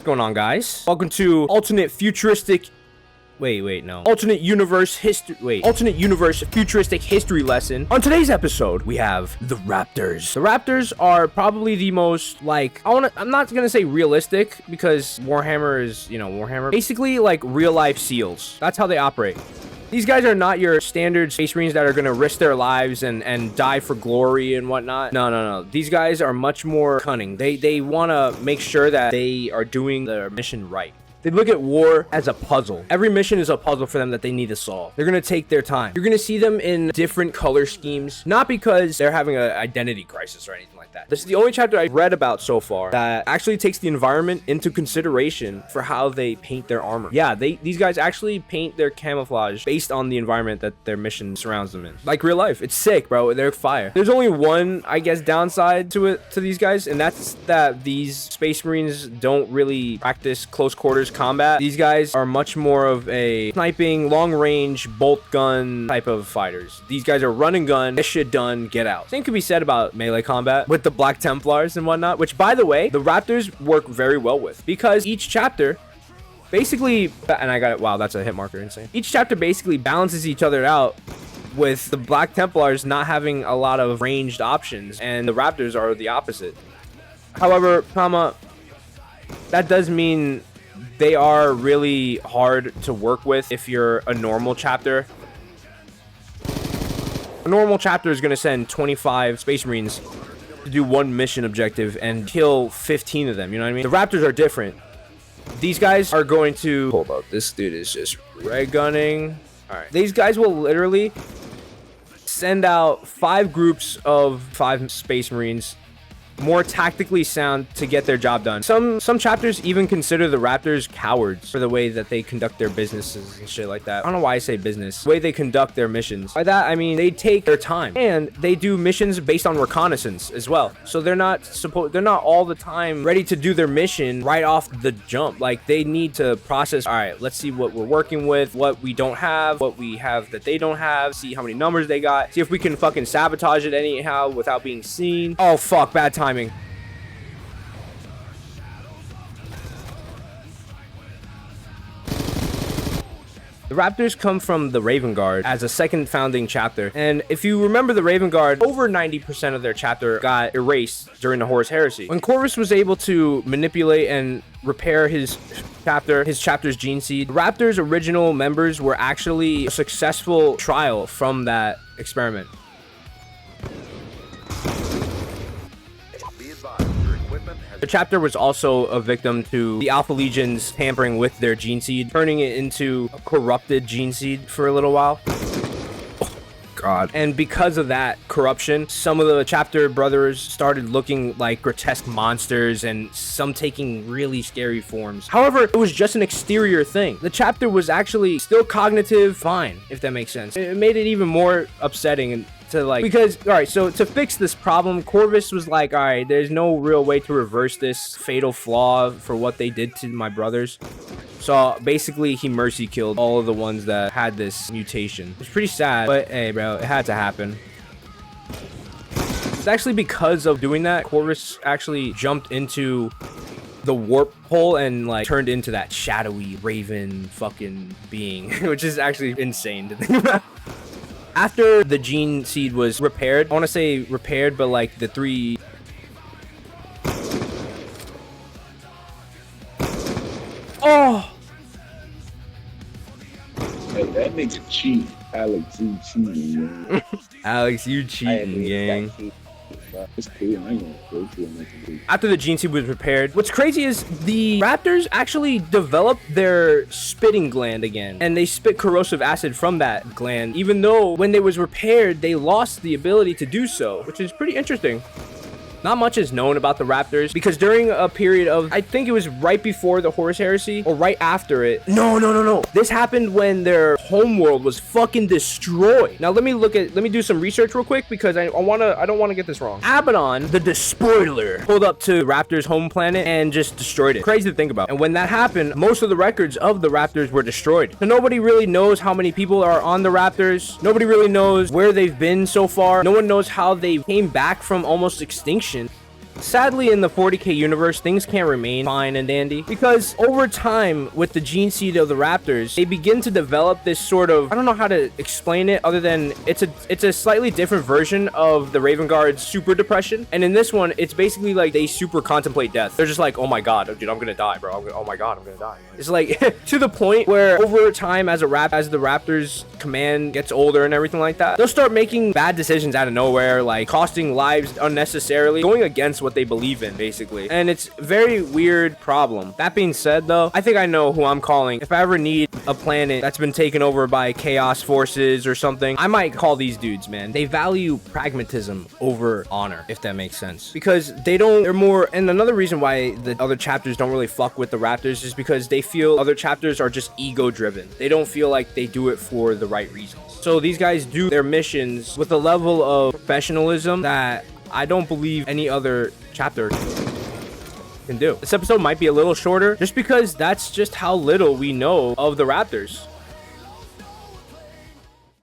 What's going on, guys? Welcome to alternate futuristic alternate universe futuristic history lesson. On today's episode, we have the Raptors. The Raptors are probably the most, I'm not gonna say realistic, because Warhammer is, Warhammer. Basically, like, real-life SEALs. That's how they operate. These guys are not your standard Space Marines that are gonna risk their lives and die for glory and whatnot. No. These guys are much more cunning. They wanna make sure that they are doing their mission right. They look at war as a puzzle. Every mission is a puzzle for them that they need to solve. They're gonna take their time. You're gonna see them in different color schemes, not because they're having an identity crisis or anything like that. This is the only chapter I've read about so far that actually takes the environment into consideration for how they paint their armor. Yeah, these guys actually paint their camouflage based on the environment that their mission surrounds them in. Like real life. It's sick, bro. They're fire. There's only one, I guess, downside to these guys, and that's that these Space Marines don't really practice close quarters combat. These guys are much more of a sniping, long range, bolt gun type of fighters. These guys are run and gun, get shit done, get out. Same could be said about melee combat with the Black Templars and whatnot, which, by the way, the Raptors work very well with, because each chapter basically, and I got it, wow, that's a hit marker, insane. Each chapter basically balances each other out, with the Black Templars not having a lot of ranged options, and the Raptors are the opposite. However, that does mean they are really hard to work with if you're a normal chapter. A normal chapter is going to send 25 Space Marines to do one mission objective and kill 15 of them, you know what I mean? The Raptors are different. These guys are going to... Hold up, this dude is just red gunning. Alright, these guys will literally send out 5 groups of 5 Space Marines, more tactically sound, to get their job done. Some chapters even consider the Raptors cowards for the way that they conduct their businesses and shit like that. I don't know why I say business. The way they conduct their missions. By that, I mean they take their time, and they do missions based on reconnaissance as well. So they're not all the time ready to do their mission right off the jump. Like, they need to process, all right, let's see what we're working with, what we don't have, what we have that they don't have, see how many numbers they got, see if we can fucking sabotage it anyhow without being seen. Oh fuck, bad timing. The Raptors come from the Raven Guard as a second founding chapter, and if you remember the Raven Guard, over 90% of their chapter got erased during the Horus Heresy. When Corvus was able to manipulate and repair his chapter's gene seed, the Raptors' original members were actually a successful trial from that experiment. The chapter was also a victim to the Alpha Legions tampering with their gene seed, turning it into a corrupted gene seed for a little while. Oh, God. And because of that corruption, some of the chapter brothers started looking like grotesque monsters, and some taking really scary forms. However, it was just an exterior thing. The chapter was actually still cognitive fine, if that makes sense. It made it even more upsetting, and because, all right, so to fix this problem, Corvus was like, all right, there's no real way to reverse this fatal flaw for what they did to my brothers. So basically, he mercy killed all of the ones that had this mutation. It's pretty sad, but hey, bro, it had to happen. It's actually because of doing that, Corvus actually jumped into the warp hole and like turned into that shadowy raven fucking being, which is actually insane to think about. After the gene seed was repaired, I want to say repaired, but like the 3... Oh! Hey, that nigga cheat. Alex, you cheating, man. Alex, you cheating, gang. It's cool. I ain't gonna go to him. After the gene seed was repaired, what's crazy is the Raptors actually developed their spitting gland again, and they spit corrosive acid from that gland, even though when it was repaired, they lost the ability to do so, which is pretty interesting. Not much is known about the Raptors, because during a period of, I think it was right before the Horus Heresy, or right after it. No. This happened when their homeworld was fucking destroyed. Now let me do some research real quick, because I don't want to get this wrong. Abaddon, the Despoiler, pulled up to Raptors' home planet and just destroyed it. Crazy to think about. And when that happened, most of the records of the Raptors were destroyed. So nobody really knows how many people are on the Raptors. Nobody really knows where they've been so far. No one knows how they came back from almost extinction. Sadly, in the 40k universe, things can't remain fine and dandy because over time, with the gene seed of the Raptors, they begin to develop this sort of, I don't know how to explain it other than it's a slightly different version of the Raven Guard's super depression. And in this one, it's basically like they super contemplate death. They're just like, oh my god, dude, I'm gonna die, bro. Oh my god, I'm gonna die. It's like to the point where over time, as the Raptors command gets older and everything like that, they'll start making bad decisions out of nowhere, like costing lives unnecessarily, going against what they believe in, basically. And it's a very weird problem. That being said, though, I think I know who I'm calling. If I ever need a planet that's been taken over by chaos forces or something, I might call these dudes, man. They value pragmatism over honor, if that makes sense. Because they're more, and another reason why the other chapters don't really fuck with the Raptors is because they feel other chapters are just ego driven. They don't feel like they do it for the right reasons. So these guys do their missions with a level of professionalism that I don't believe any other chapter can do. This episode might be a little shorter just because that's just how little we know of the Raptors.